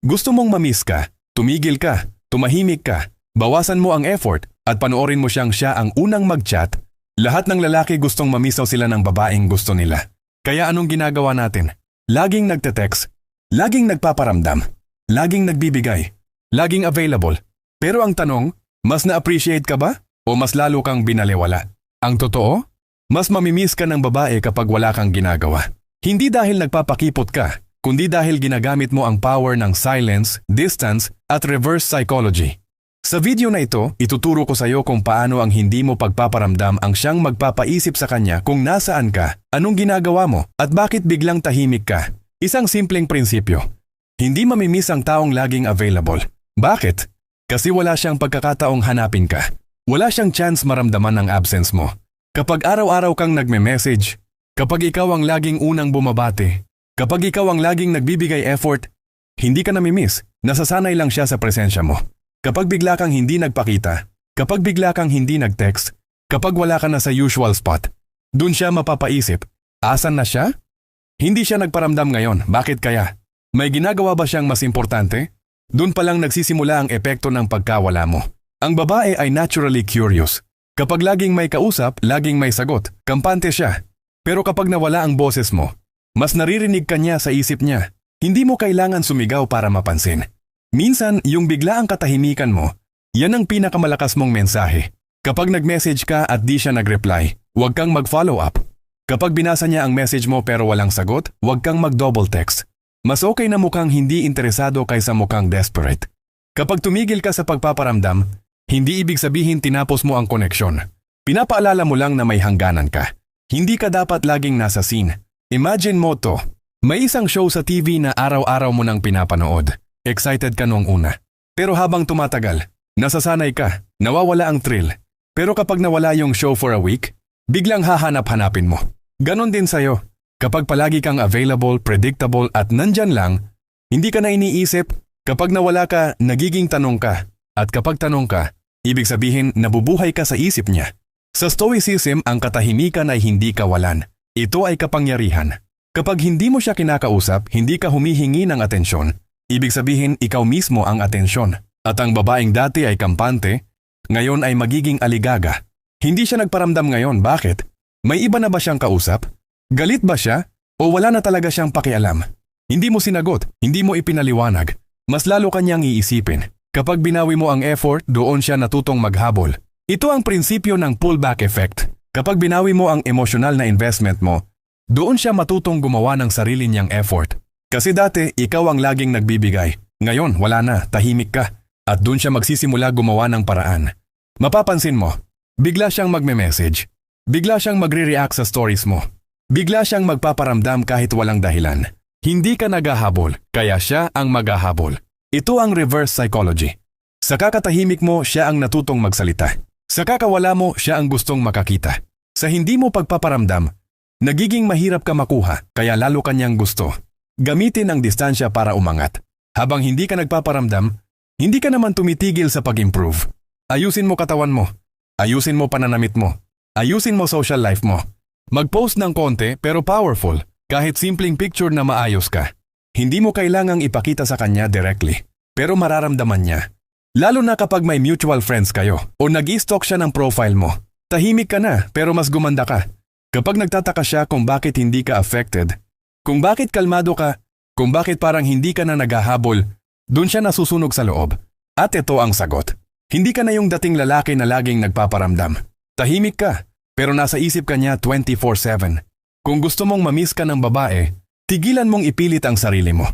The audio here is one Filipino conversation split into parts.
Gusto mong mamiss ka, tumigil ka, tumahimik ka, bawasan mo ang effort at panoorin mo siya ang unang mag-chat. Lahat ng lalaki gustong mamisaw sila ng babaeng gusto nila. Kaya anong ginagawa natin? Laging nagte-text, laging nagpaparamdam, laging nagbibigay, laging available. Pero ang tanong, mas na-appreciate ka ba o mas lalo kang binaliwala? Ang totoo, mas mamimiss ka ng babae kapag wala kang ginagawa. Hindi dahil nagpapakipot ka, kundi dahil ginagamit mo ang power ng silence, distance at reverse psychology. Sa video na ito, ituturo ko sa iyo kung paano ang hindi mo pagpaparamdam ang siyang magpapaisip sa kanya kung nasaan ka, anong ginagawa mo, at bakit biglang tahimik ka. Isang simpleng prinsipyo. Hindi mamimiss ang taong laging available. Bakit? Kasi wala siyang pagkakataong hanapin ka. Wala siyang chance maramdaman ang absence mo. Kapag araw-araw kang nagme-message, kapag ikaw ang laging unang bumabati, kapag ikaw ang laging nagbibigay effort, hindi ka namimiss, nasasanay lang siya sa presensya mo. Kapag bigla kang hindi nagpakita, kapag bigla kang hindi nag-text, kapag wala ka na sa usual spot, dun siya mapapaisip, asan na siya? Hindi siya nagparamdam ngayon, bakit kaya? May ginagawa ba siyang mas importante? Dun pa lang nagsisimula ang epekto ng pagkawala mo. Ang babae ay naturally curious. Kapag laging may kausap, laging may sagot, kampante siya. Pero kapag nawala ang boses mo, mas naririnig ka niya sa isip niya. Hindi mo kailangan sumigaw para mapansin. Minsan, yung biglaang katahimikan mo, yan ang pinakamalakas mong mensahe. Kapag nag-message ka at di siya nag-reply, huwag kang mag-follow up. Kapag binasa niya ang message mo pero walang sagot, huwag kang mag-double text. Mas okay na mukhang hindi interesado kaysa mukhang desperate. Kapag tumigil ka sa pagpaparamdam, hindi ibig sabihin tinapos mo ang koneksyon. Pinapaalala mo lang na may hangganan ka. Hindi ka dapat laging nasa scene. Imagine mo to. May isang show sa TV na araw-araw mo nang pinapanood. Excited ka noong una. Pero habang tumatagal, nasasanay ka, nawawala ang thrill. Pero kapag nawala yung show for a week, biglang hahanap-hanapin mo. Ganon din sa'yo. Kapag palagi kang available, predictable at nandyan lang, hindi ka na iniisip. Kapag nawala ka, nagiging tanong ka. At kapag tanong ka, ibig sabihin nabubuhay ka sa isip niya. Sa Stoicism, ang katahimikan ay hindi kawalan. Ito ay kapangyarihan. Kapag hindi mo siya kinakausap, hindi ka humihingi ng atensyon. Ibig sabihin, ikaw mismo ang atensyon. At ang babaeng dati ay kampante, ngayon ay magiging aligaga. Hindi siya nagparamdam ngayon, bakit? May iba na ba siyang kausap? Galit ba siya? O wala na talaga siyang pakialam? Hindi mo sinagot, hindi mo ipinaliwanag. Mas lalo kanyang iisipin. Kapag binawi mo ang effort, doon siya natutong maghabol. Ito ang prinsipyo ng pullback effect. Kapag binawi mo ang emosyonal na investment mo, doon siya matutong gumawa ng sarili niyang effort. Kasi dati, ikaw ang laging nagbibigay. Ngayon, wala na, tahimik ka. At doon siya magsisimula gumawa ng paraan. Mapapansin mo, bigla siyang magme-message. Bigla siyang magre-react sa stories mo. Bigla siyang magpaparamdam kahit walang dahilan. Hindi ka naghahabol, kaya siya ang maghahabol. Ito ang reverse psychology. Sa kakatahimik mo, siya ang natutong magsalita. Sa kakawala mo, siya ang gustong makakita. Sa hindi mo pagpaparamdam, nagiging mahirap ka makuha, kaya lalo kanyang gusto. Gamitin ang distansya para umangat. Habang hindi ka nagpaparamdam, hindi ka naman tumitigil sa pag-improve. Ayusin mo katawan mo. Ayusin mo pananamit mo. Ayusin mo social life mo. Mag-post ng konti pero powerful, kahit simpleng picture na maayos ka. Hindi mo kailangang ipakita sa kanya directly, pero mararamdaman niya. Lalo na kapag may mutual friends kayo o nag-i-stalk siya ng profile mo. Tahimik ka na pero mas gumanda ka. Kapag nagtataka siya kung bakit hindi ka affected, kung bakit kalmado ka, kung bakit parang hindi ka na naghahabol, doon siya nasusunog sa loob. At ito ang sagot. Hindi ka na yung dating lalaki na laging nagpaparamdam. Tahimik ka, pero nasa isip ka niya 24/7. Kung gusto mong mamiss ka ng babae, tigilan mong ipilit ang sarili mo.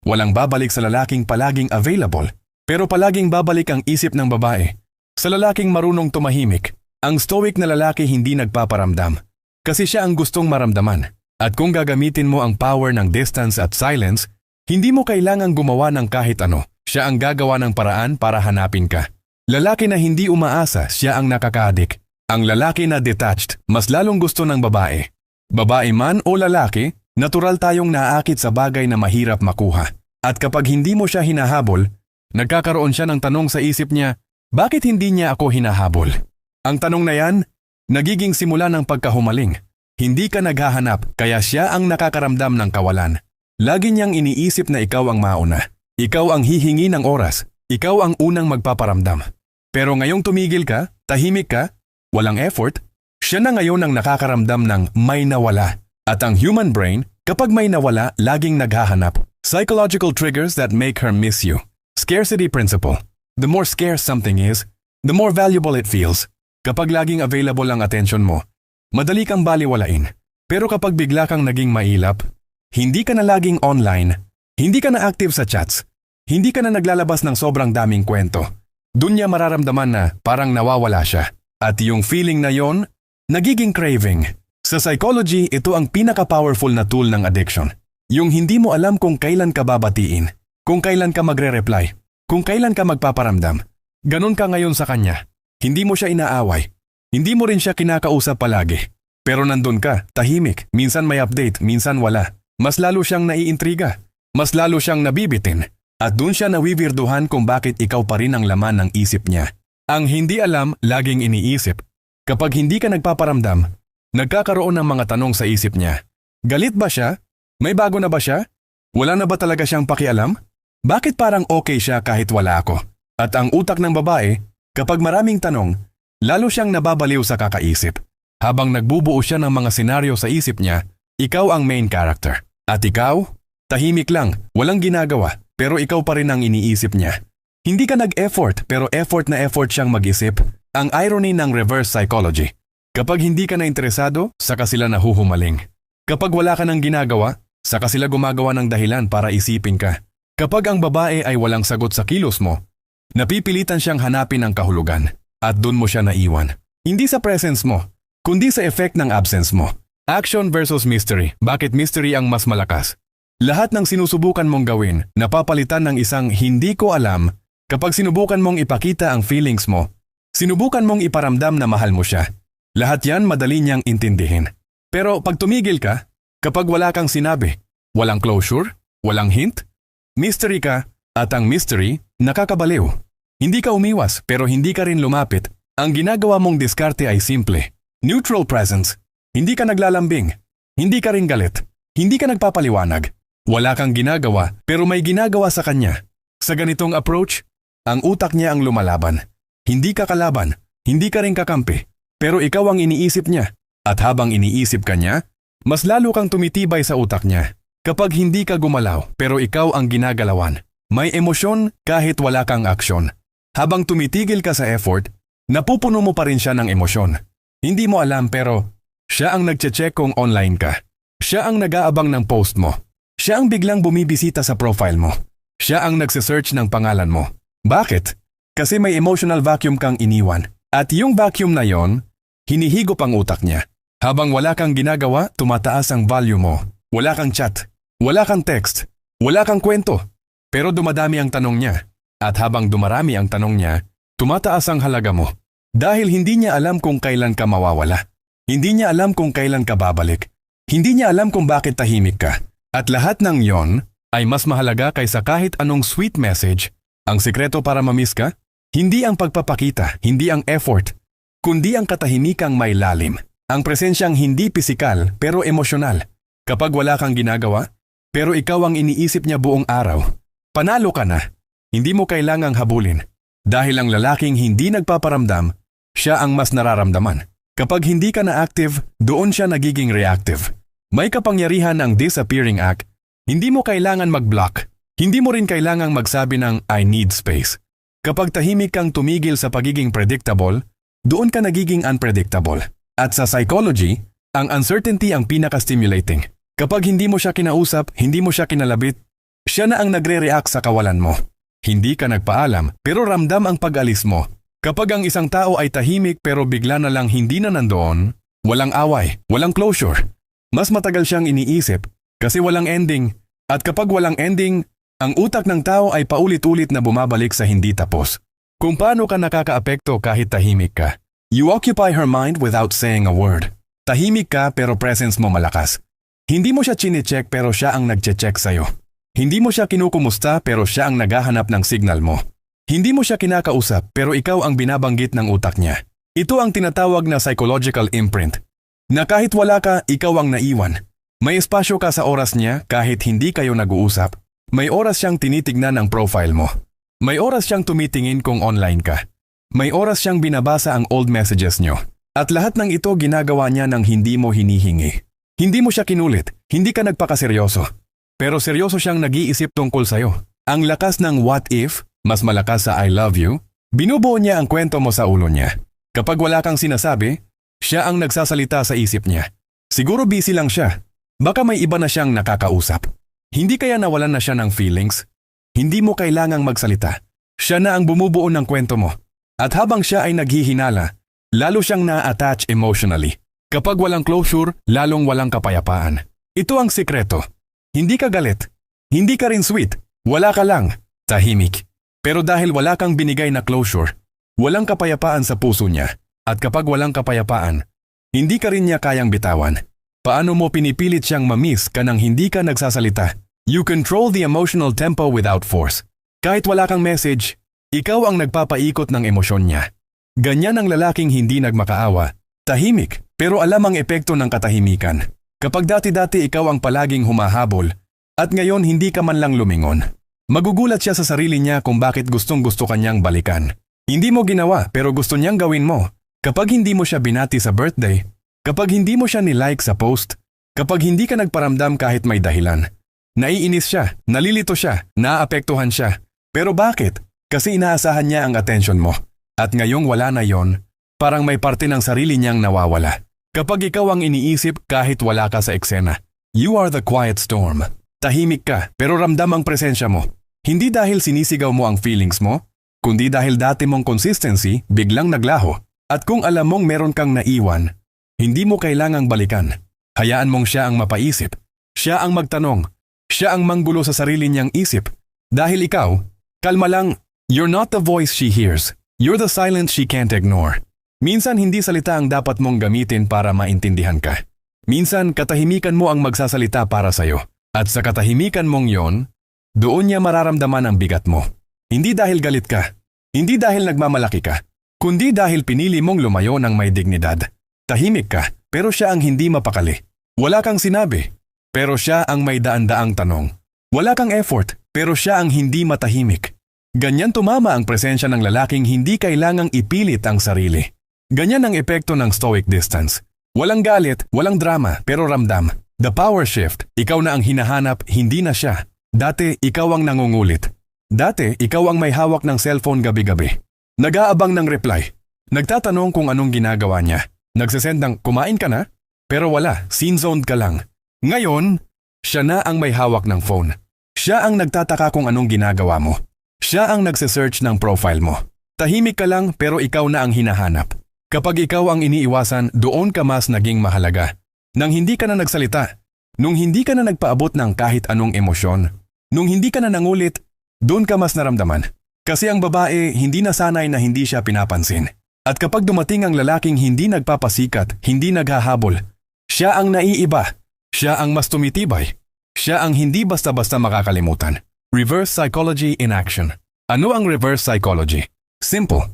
Walang babalik sa lalaking palaging available, pero palaging babalik ang isip ng babae. Sa lalaking marunong tumahimik, ang stoic na lalaki hindi nagpaparamdam. Kasi siya ang gustong maramdaman. At kung gagamitin mo ang power ng distance at silence, hindi mo kailangang gumawa ng kahit ano. Siya ang gagawa ng paraan para hanapin ka. Lalaki na hindi umaasa, siya ang nakakaadik. Ang lalaki na detached, mas lalong gusto ng babae. Babae man o lalaki, natural tayong naaakit sa bagay na mahirap makuha. At kapag hindi mo siya hinahabol, nagkakaroon siya ng tanong sa isip niya, bakit hindi niya ako hinahabol? Ang tanong na yan, nagiging simula ng pagkahumaling. Hindi ka naghahanap, kaya siya ang nakakaramdam ng kawalan. Lagi niyang iniisip na ikaw ang mauna. Ikaw ang hihingi ng oras. Ikaw ang unang magpaparamdam. Pero ngayong tumigil ka, tahimik ka, walang effort, siya na ngayon ang nakakaramdam ng may nawala. At ang human brain, kapag may nawala, laging naghahanap. Psychological triggers that make her miss you. Scarcity principle. The more scarce something is, the more valuable it feels. Kapag laging available ang attention mo, madali kang baliwalain. Pero kapag bigla kang naging mailap, hindi ka na laging online, hindi ka na active sa chats, hindi ka na naglalabas ng sobrang daming kwento. Doon niya mararamdaman na parang nawawala siya. At yung feeling na yon, nagiging craving. Sa psychology, ito ang pinaka-powerful na tool ng addiction. Yung hindi mo alam kung kailan ka babatiin, kung kailan ka magre-reply, kung kailan ka magpaparamdam. Ganon ka ngayon sa kanya. Hindi mo siya inaaway. Hindi mo rin siya kinakausap palagi. Pero nandun ka, tahimik, minsan may update, minsan wala. Mas lalo siyang naiintriga. Mas lalo siyang nabibitin. At dun siya nawiwirduhan kung bakit ikaw pa rin ang laman ng isip niya. Ang hindi alam, laging iniisip. Kapag hindi ka nagpaparamdam, nagkakaroon ng mga tanong sa isip niya. Galit ba siya? May bago na ba siya? Wala na ba talaga siyang pakialam? Bakit parang okay siya kahit wala ako? At ang utak ng babae, kapag maraming tanong, lalo siyang nababaliw sa kakaisip. Habang nagbubuo siya ng mga senaryo sa isip niya, ikaw ang main character. At ikaw, tahimik lang, walang ginagawa. Pero ikaw pa rin ang iniisip niya. Hindi ka nag-effort pero effort na effort siyang mag-isip. Ang irony ng reverse psychology. Kapag hindi ka na interesado, saka sila nahuhumaling. Kapag wala ka ng ginagawa, saka sila gumagawa ng dahilan para isipin ka. Kapag ang babae ay walang sagot sa kilos mo, napipilitan siyang hanapin ang kahulugan. At dun mo siya naiwan. Hindi sa presence mo, kundi sa effect ng absence mo. Action versus mystery. Bakit mystery ang mas malakas? Lahat ng sinusubukan mong gawin, napapalitan ng isang hindi ko alam. Kapag sinubukan mong ipakita ang feelings mo, sinubukan mong iparamdam na mahal mo siya. Lahat yan madali niyang intindihin. Pero pag tumigil ka, kapag wala kang sinabi, walang closure, walang hint, mystery ka, at ang mystery, nakakabaliw. Hindi ka umiwas pero hindi ka rin lumapit. Ang ginagawa mong diskarte ay simple. Neutral presence. Hindi ka naglalambing. Hindi ka rin galit. Hindi ka nagpapaliwanag. Wala kang ginagawa pero may ginagawa sa kanya. Sa ganitong approach, ang utak niya ang lumalaban. Hindi ka kalaban, hindi ka rin kakampi, pero ikaw ang iniisip niya. At habang iniisip ka niya, mas lalo kang tumitibay sa utak niya. Kapag hindi ka gumalaw pero ikaw ang ginagalawan, may emosyon kahit wala kang aksyon. Habang tumitigil ka sa effort, napupuno mo pa rin siya ng emosyon. Hindi mo alam pero siya ang nagche-check kung online ka. Siya ang nag-aabang ng post mo. Siya ang biglang bumibisita sa profile mo. Siya ang nagse-search ng pangalan mo. Bakit? Kasi may emotional vacuum kang iniwan. At yung vacuum na yon, hinihigop ang utak niya. Habang wala kang ginagawa, tumataas ang value mo. Wala kang chat. Wala kang text. Wala kang kwento. Pero dumadami ang tanong niya. At habang dumarami ang tanong niya, tumataas ang halaga mo. Dahil hindi niya alam kung kailan ka mawawala. Hindi niya alam kung kailan ka babalik. Hindi niya alam kung bakit tahimik ka. At lahat ng yon ay mas mahalaga kaysa kahit anong sweet message. Ang sikreto para mamiss ka, hindi ang pagpapakita, hindi ang effort, kundi ang katahimikang may lalim. Ang presensyang hindi pisikal pero emosyonal. Kapag wala kang ginagawa, pero ikaw ang iniisip niya buong araw, panalo ka na. Hindi mo kailangang habulin. Dahil ang lalaking hindi nagpaparamdam, siya ang mas nararamdaman. Kapag hindi ka na active, doon siya nagiging reactive. May kapangyarihan ang disappearing act. Hindi mo kailangan mag-block. Hindi mo rin kailangang magsabi ng I need space. Kapag tahimik kang tumigil sa pagiging predictable, doon ka nagiging unpredictable. At sa psychology, ang uncertainty ang pinaka-stimulating. Kapag hindi mo siya kinausap, hindi mo siya kinalabit, siya na ang nagre-react sa kawalan mo. Hindi ka nagpaalam pero ramdam ang pag-alis mo. Kapag ang isang tao ay tahimik pero bigla na lang hindi na nandoon, walang away, walang closure. Mas matagal siyang iniisip kasi walang ending. At kapag walang ending, ang utak ng tao ay paulit-ulit na bumabalik sa hindi tapos. Kung paano ka nakakaapekto kahit tahimik ka. You occupy her mind without saying a word. Tahimik ka pero presence mo malakas. Hindi mo siya chine-check pero siya ang nagche-check sa'yo. Hindi mo siya kinukumusta pero siya ang naghahanap ng signal mo. Hindi mo siya kinakausap pero ikaw ang binabanggit ng utak niya. Ito ang tinatawag na psychological imprint. Na kahit wala ka, ikaw ang naiwan. May espasyo ka sa oras niya kahit hindi kayo nag-uusap. May oras siyang tinitignan ang profile mo. May oras siyang tumitingin kung online ka. May oras siyang binabasa ang old messages nyo. At lahat ng ito ginagawa niya nang hindi mo hinihingi. Hindi mo siya kinulit, hindi ka nagpakaseryoso. Pero seryoso siyang nag-iisip tungkol sa'yo. Ang lakas ng what if, mas malakas sa I love you, binubuo niya ang kwento mo sa ulo niya. Kapag wala kang sinasabi, siya ang nagsasalita sa isip niya. Siguro busy lang siya. Baka may iba na siyang nakakausap. Hindi kaya nawalan na siya ng feelings? Hindi mo kailangang magsalita. Siya na ang bumubuo ng kwento mo. At habang siya ay naghihinala, lalo siyang na-attach emotionally. Kapag walang closure, lalong walang kapayapaan. Ito ang sikreto. Hindi ka galit. Hindi ka rin sweet. Wala ka lang. Tahimik. Pero dahil wala kang binigay na closure, walang kapayapaan sa puso niya. At kapag walang kapayapaan, hindi ka rin niya kayang bitawan. Paano mo pinipilit siyang mamiss ka nang hindi ka nagsasalita? You control the emotional tempo without force. Kahit wala kang message, ikaw ang nagpapaikot ng emosyon niya. Ganyan ang lalaking hindi nagmakaawa. Tahimik, pero alam ang epekto ng katahimikan. Kapag dati-dati ikaw ang palaging humahabol, at ngayon hindi ka man lang lumingon. Magugulat siya sa sarili niya kung bakit gustong-gusto kanyang balikan. Hindi mo ginawa pero gusto niyang gawin mo. Kapag hindi mo siya binati sa birthday, kapag hindi mo siya nilike sa post, kapag hindi ka nagparamdam kahit may dahilan. Naiinis siya, nalilito siya, naapektuhan siya. Pero bakit? Kasi inaasahan niya ang atensyon mo. At ngayong wala na yon, parang may parte ng sarili niyang nawawala. Kapag ikaw ang iniisip kahit wala ka sa eksena, you are the quiet storm. Tahimik ka pero ramdam ang presensya mo. Hindi dahil sinisigaw mo ang feelings mo, kundi dahil dati mong consistency biglang naglaho. At kung alam mong meron kang naiwan, hindi mo kailangang balikan. Hayaan mong siya ang mapaisip. Siya ang magtanong. Siya ang manggulo sa sarili niyang isip. Dahil ikaw, kalma lang, you're not the voice she hears. You're the silence she can't ignore. Minsan hindi salita ang dapat mong gamitin para maintindihan ka. Minsan katahimikan mo ang magsasalita para sa'yo. At sa katahimikan mong yon, doon niya mararamdaman ang bigat mo. Hindi dahil galit ka. Hindi dahil nagmamalaki ka. Kundi dahil pinili mong lumayo ng may dignidad. Tahimik ka, pero siya ang hindi mapakali. Wala kang sinabi, pero siya ang may daan-daang tanong. Wala kang effort, pero siya ang hindi matahimik. Ganyan tumama ang presensya ng lalaking hindi kailangang ipilit ang sarili. Ganyan ang epekto ng stoic distance. Walang galit, walang drama, pero ramdam. The power shift, ikaw na ang hinahanap, hindi na siya. Dati, ikaw ang nangungulit. Dati, ikaw ang may hawak ng cellphone gabi-gabi. Nag-aabang ng reply. Nagtatanong kung anong ginagawa niya. Nagsasend ng kumain ka na? Pero wala, scene-zoned ka lang. Ngayon, siya na ang may hawak ng phone. Siya ang nagtataka kung anong ginagawa mo. Siya ang nagse-search ng profile mo. Tahimik ka lang pero ikaw na ang hinahanap. Kapag ikaw ang iniiwasan, doon ka mas naging mahalaga. Nang hindi ka na nagsalita, nung hindi ka na nagpaabot ng kahit anong emosyon, nung hindi ka na nangulit, doon ka mas naramdaman. Kasi ang babae hindi nasanay na hindi siya pinapansin. At kapag dumating ang lalaking hindi nagpapasikat, hindi naghahabol, siya ang naiiba, siya ang mas tumitibay, siya ang hindi basta-basta makakalimutan. Reverse psychology in action. Ano ang reverse psychology? Simple.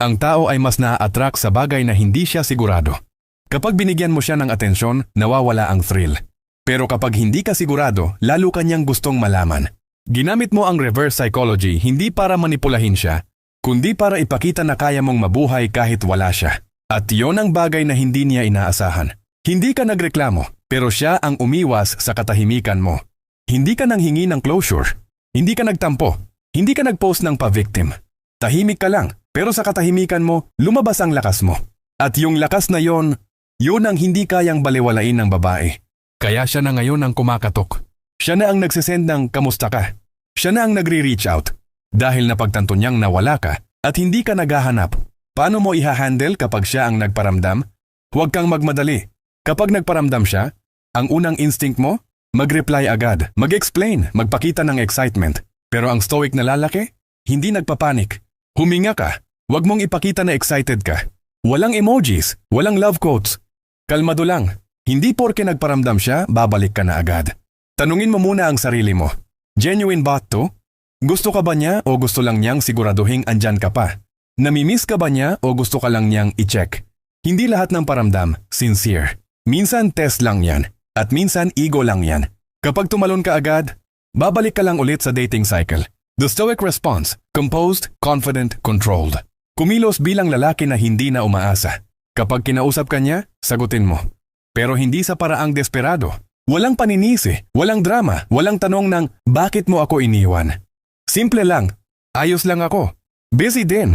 Ang tao ay mas na-attract sa bagay na hindi siya sigurado. Kapag binigyan mo siya ng atensyon, nawawala ang thrill. Pero kapag hindi ka sigurado, lalo kanyang gustong malaman. Ginamit mo ang reverse psychology hindi para manipulahin siya, kundi para ipakita na kaya mong mabuhay kahit wala siya. At yon ang bagay na hindi niya inaasahan. Hindi ka nagreklamo, pero siya ang umiwas sa katahimikan mo. Hindi ka nanghingi ng closure. Hindi ka nagtampo. Hindi ka nagpost ng pa-victim. Tahimik ka lang, pero sa katahimikan mo, lumabas ang lakas mo. At yung lakas na yon ang hindi kayang baliwalain ng babae. Kaya siya na ngayon ang kumakatok. Siya na ang nagsisend ng kamusta ka. Siya na ang nagre-reach out. Dahil napagtanto niyang nawala ka at hindi ka naghahanap. Paano mo ihahandle kapag siya ang nagparamdam? Huwag kang magmadali. Kapag nagparamdam siya, ang unang instinct mo, mag-reply agad, mag-explain, magpakita ng excitement. Pero ang stoic na lalaki, hindi nagpapanik. Huminga ka. Huwag mong ipakita na excited ka. Walang emojis, walang love quotes. Kalmado lang. Hindi porke nagparamdam siya, babalik ka na agad. Tanungin mo muna ang sarili mo. Genuine ba to? Gusto ka ba niya o gusto lang niyang siguraduhin andyan ka pa? Namimiss ka ba niya o gusto ka lang niyang i-check? Hindi lahat ng paramdam, sincere. Minsan test lang yan, at minsan ego lang yan. Kapag tumalon ka agad, babalik ka lang ulit sa dating cycle. The Stoic response, composed, confident, controlled. Kumilos bilang lalaki na hindi na umaasa. Kapag kinausap ka niya, sagutin mo. Pero hindi sa paraang desperado. Walang paninisi, walang drama, walang tanong ng bakit mo ako iniwan. Simple lang, ayos lang ako. Busy din.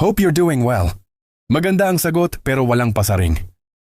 Hope you're doing well. Maganda ang sagot pero walang pasaring.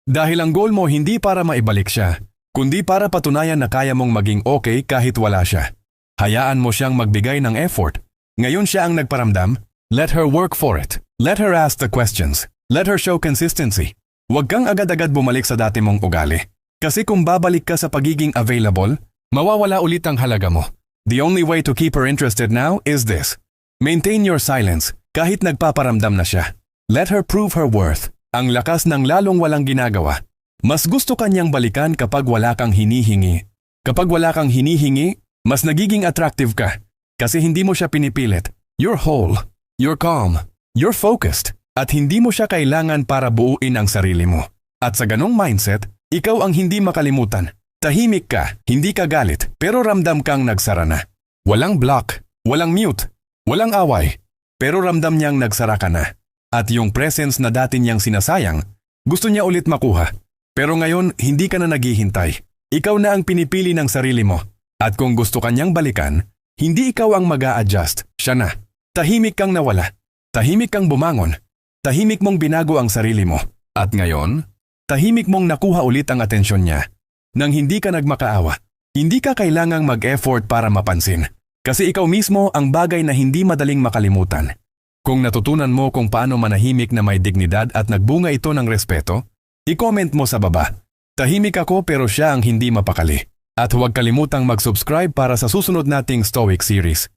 Dahil ang goal mo hindi para maibalik siya, kundi para patunayan na kaya mong maging okay kahit wala siya. Hayaan mo siyang magbigay ng effort. Ngayon siya ang nagparamdam, let her work for it. Let her ask the questions. Let her show consistency. Huwag kang agad-agad bumalik sa dati mong ugali. Kasi kung babalik ka sa pagiging available, mawawala ulit ang halaga mo. The only way to keep her interested now is this. Maintain your silence kahit nagpaparamdam na siya. Let her prove her worth. Ang lakas ng lalong walang ginagawa. Mas gusto kanyang balikan kapag wala kang hinihingi. Kapag wala kang hinihingi, mas nagiging attractive ka. Kasi hindi mo siya pinipilit. You're whole. You're calm. You're focused. At hindi mo siya kailangan para buuin ang sarili mo. At sa ganong mindset, ikaw ang hindi makalimutan. Tahimik ka, hindi ka galit, pero ramdam kang nagsara na. Walang block, walang mute, walang away, pero ramdam niyang nagsara ka na. At yung presence na dati niyang sinasayang, gusto niya ulit makuha. Pero ngayon, hindi ka na naghihintay. Ikaw na ang pinipili ng sarili mo. At kung gusto kanyang balikan, hindi ikaw ang mag-a-adjust, siya na. Tahimik kang nawala. Tahimik kang bumangon. Tahimik mong binago ang sarili mo. At ngayon, tahimik mong nakuha ulit ang atensyon niya. Nang hindi ka nagmakaawa, hindi ka kailangang mag-effort para mapansin. Kasi ikaw mismo ang bagay na hindi madaling makalimutan. Kung natutunan mo kung paano manahimik na may dignidad at nagbunga ito ng respeto, i-comment mo sa baba. Tahimik ako pero siya ang hindi mapakali. At huwag kalimutang mag-subscribe para sa susunod nating Stoic series.